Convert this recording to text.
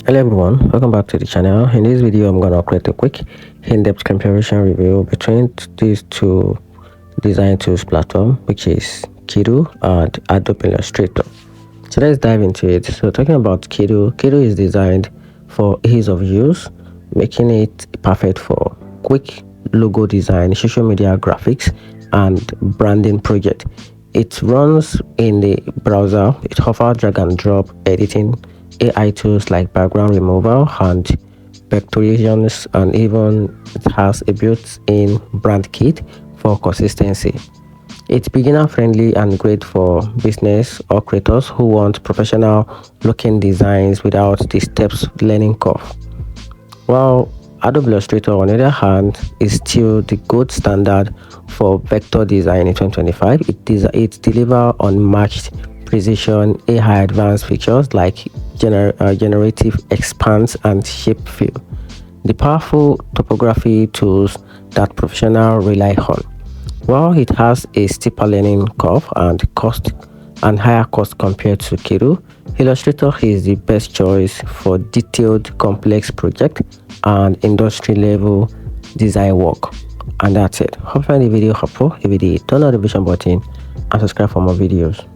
Hello everyone, welcome back to the channel. In this video I'm going to create a quick in-depth comparison review between these two design tools platform, which is Kittl and Adobe Illustrator. So let's dive into it. So talking about Kittl is designed for ease of use, making it perfect for quick logo design, social media graphics, and branding project. It runs in the browser. It offers drag and drop editing, AI tools like background removal and vectorizations, and even it has a built-in brand kit for consistency. It's beginner friendly and great for business or creators who want professional looking designs without the steps learning curve. While Adobe Illustrator, on the other hand, is still the gold standard for vector design in 2025. It delivers unmatched precision, AI advanced features like generative expanse and shape fill, the powerful topography tools that professionals rely on. While it has a steeper learning curve and higher cost compared to Kittl, Illustrator is the best choice for detailed, complex project and industry level design work. And that's it. Hope you find the video helpful. If you did, turn on the notification button and subscribe for more videos.